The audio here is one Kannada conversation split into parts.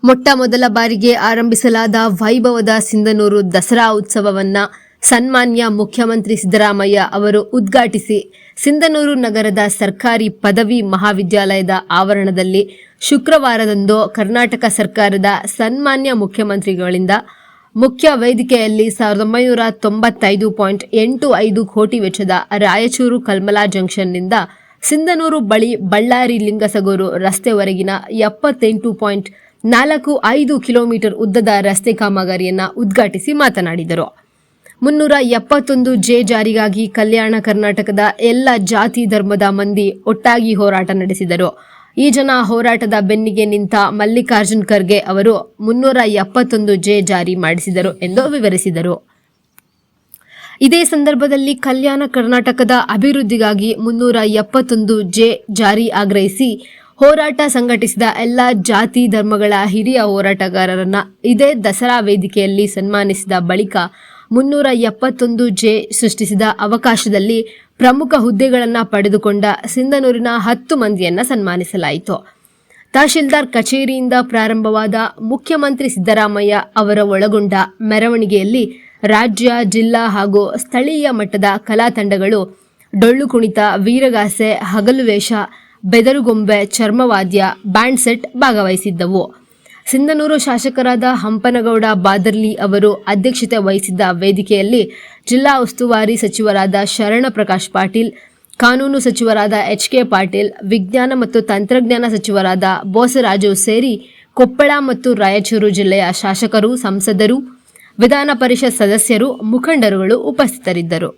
ಮೊಟ್ಟ ಮೊದಲ ಬಾರಿಗೆ ಆರಂಭಿಸಲಾದ ವೈಭವದ ಸಿಂಧನೂರು ದಸರಾ ಉತ್ಸವವನ್ನು ಸನ್ಮಾನ್ಯ ಮುಖ್ಯಮಂತ್ರಿ ಸಿದ್ದರಾಮಯ್ಯ ಅವರು ಉದ್ಘಾಟಿಸಿ ಸಿಂಧನೂರು ನಗರದ ಸರ್ಕಾರಿ ಪದವಿ ಮಹಾವಿದ್ಯಾಲಯದ ಆವರಣದಲ್ಲಿ ಶುಕ್ರವಾರದಂದು ಕರ್ನಾಟಕ ಸರ್ಕಾರದ ಸನ್ಮಾನ್ಯ ಮುಖ್ಯಮಂತ್ರಿಗಳಿಂದ ಮುಖ್ಯ ವೇದಿಕೆಯಲ್ಲಿ 1995.85 ಕೋಟಿ ವೆಚ್ಚದ ರಾಯಚೂರು ಕಲ್ಮಲಾ ಜಂಕ್ಷನ್ನಿಂದ ಸಿಂಧನೂರು ಬಳಿ ಬಳ್ಳಾರಿ ಲಿಂಗಸಗೂರು ರಸ್ತೆವರೆಗಿನ 78.45 ಕಿಲೋಮೀಟರ್ ಉದ್ದದ ರಸ್ತೆ ಕಾಮಗಾರಿಯನ್ನು ಉದ್ಘಾಟಿಸಿ ಮಾತನಾಡಿದರು. 371 ಜೆ ಜಾರಿಗಾಗಿ ಕಲ್ಯಾಣ ಕರ್ನಾಟಕದ ಎಲ್ಲ ಜಾತಿ ಧರ್ಮದ ಮಂದಿ ಒಟ್ಟಾಗಿ ಹೋರಾಟ ನಡೆಸಿದರು. ಈ ಜನ ಹೋರಾಟದ ಬೆನ್ನಿಗೆ ನಿಂತ ಮಲ್ಲಿಕಾರ್ಜುನ್ ಖರ್ಗೆ ಅವರು 371 ಜೆ ಜಾರಿ ಮಾಡಿಸಿದರು ಎಂದು ವಿವರಿಸಿದರು. ಇದೇ ಸಂದರ್ಭದಲ್ಲಿ ಕಲ್ಯಾಣ ಕರ್ನಾಟಕದ ಅಭಿವೃದ್ಧಿಗಾಗಿ 371 ಜೆ ಜಾರಿ ಆಗ್ರಹಿಸಿ ಹೋರಾಟ ಸಂಘಟಿಸಿದ ಎಲ್ಲ ಜಾತಿ ಧರ್ಮಗಳ ಹಿರಿಯ ಹೋರಾಟಗಾರರನ್ನ ಇದೇ ದಸರಾ ವೇದಿಕೆಯಲ್ಲಿ ಸನ್ಮಾನಿಸಿದ ಬಳಿಕ 371 ಜೆ ಸೃಷ್ಟಿಸಿದ ಅವಕಾಶದಲ್ಲಿ ಪ್ರಮುಖ ಹುದ್ದೆಗಳನ್ನು ಪಡೆದುಕೊಂಡ ಸಿಂಧನೂರಿನ 10 ಮಂದಿಯನ್ನು ಸನ್ಮಾನಿಸಲಾಯಿತು. ತಹಶೀಲ್ದಾರ್ ಕಚೇರಿಯಿಂದ ಪ್ರಾರಂಭವಾದ ಮುಖ್ಯಮಂತ್ರಿ ಸಿದ್ದರಾಮಯ್ಯ ಅವರ ಒಳಗೊಂಡ ಮೆರವಣಿಗೆಯಲ್ಲಿ ರಾಜ್ಯ, ಜಿಲ್ಲಾ ಹಾಗೂ ಸ್ಥಳೀಯ ಮಟ್ಟದ ಕಲಾ ತಂಡಗಳು ಡೊಳ್ಳು ಕುಣಿತ, ವೀರಗಾಸೆ, ಹಗಲು ವೇಷ, ಬೆದರುಗೊಂಬೆ, ಚರ್ಮವಾದ್ಯ, ಬ್ಯಾಂಡ್ ಸೆಟ್ ಭಾಗವಹಿಸಿದ್ದವು. ಸಿಂಧನೂರು ಶಾಸಕರಾದ ಹಂಪನಗೌಡ ಬಾದರ್ಲಿ ಅವರು ಅಧ್ಯಕ್ಷತೆ ವಹಿಸಿದ್ದ ವೇದಿಕೆಯಲ್ಲಿ ಜಿಲ್ಲಾ ಉಸ್ತುವಾರಿ ಸಚಿವರಾದ ಶರಣ ಪ್ರಕಾಶ್ ಪಾಟೀಲ್, ಕಾನೂನು ಸಚಿವರಾದ ಎಚ್.ಕೆ. ಪಾಟೀಲ್, ವಿಜ್ಞಾನ ಮತ್ತು ತಂತ್ರಜ್ಞಾನ ಸಚಿವರಾದ ಬೋಸರಾಜು ಸೇರಿ ಕೊಪ್ಪಳ ಮತ್ತು ರಾಯಚೂರು ಜಿಲ್ಲೆಯ ಶಾಸಕರು, ಸಂಸದರು, ವಿಧಾನ ಪರಿಷತ್ ಸದಸ್ಯರು, ಮುಖಂಡರುಗಳು ಉಪಸ್ಥಿತರಿದ್ದರು.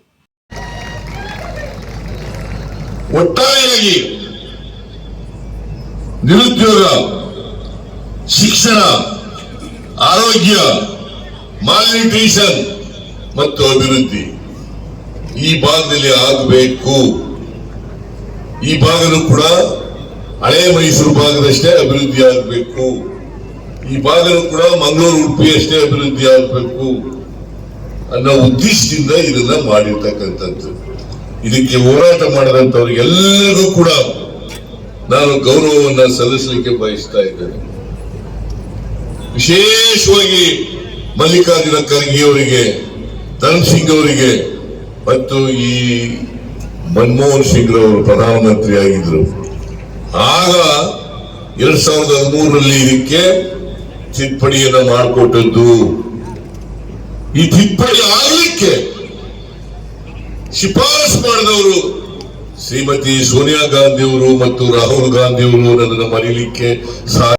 ಒಟ್ಟಾರೆಯಾಗಿ ನಿರುದ್ಯೋಗ, ಶಿಕ್ಷಣ, ಆರೋಗ್ಯ, ಮಾಲ್ನ್ಯೂಟ್ರಿಷನ್ ಮತ್ತು ಅಭಿವೃದ್ಧಿ ಈ ಭಾಗದಲ್ಲಿ ಆಗಬೇಕು. ಈ ಭಾಗನೂ ಕೂಡ ಹಳೆ ಮೈಸೂರು ಭಾಗದಷ್ಟೇ ಅಭಿವೃದ್ಧಿ ಆಗಬೇಕು. ಈ ಭಾಗನೂ ಕೂಡ ಮಂಗಳೂರು, ಉಡುಪಿ ಅಷ್ಟೇ ಅಭಿವೃದ್ಧಿ ಆಗಬೇಕು ಅನ್ನೋ ಉದ್ದೇಶದಿಂದ ಇದನ್ನ ಮಾಡಿರ್ತಕ್ಕಂಥದ್ದು. ಇದಕ್ಕೆ ಹೋರಾಟ ಮಾಡಿದಂಥವ್ರಿಗೆಲ್ಲರಿಗೂ ಕೂಡ ನಾನು ಗೌರವವನ್ನು ಸಲ್ಲಿಸಲಿಕ್ಕೆ ಬಯಸ್ತಾ ಇದ್ದೇನೆ. ವಿಶೇಷವಾಗಿ ಮಲ್ಲಿಕಾರ್ಜುನ ಖರ್ಗೆ ಅವರಿಗೆ, ಧರ್ಮ್ ಸಿಂಗ್ ಅವರಿಗೆ ಮತ್ತು ಈ ಮನಮೋಹನ್ ಸಿಂಗ್ ಅವರು ಪ್ರಧಾನಮಂತ್ರಿ ಆಗಿದ್ರು. ಆಗ 2013ರಲ್ಲಿ ಇದಕ್ಕೆ ತಿದ್ದುಪಡಿಯನ್ನು ಮಾಡಿಕೊಟ್ಟದ್ದು. ಈ ತಿದ್ದುಪಡಿ ಆಗಲಿಕ್ಕೆ ಶಿಫಾರಸು ಮಾಡಿದವರು ಶ್ರೀಮತಿ ಸೋನಿಯಾ ಗಾಂಧಿ ಅವರು ಮತ್ತು ರಾಹುಲ್ ಗಾಂಧಿ ಅವರು ನನ್ನನ್ನು ಮರೀಲಿಕ್ಕೆ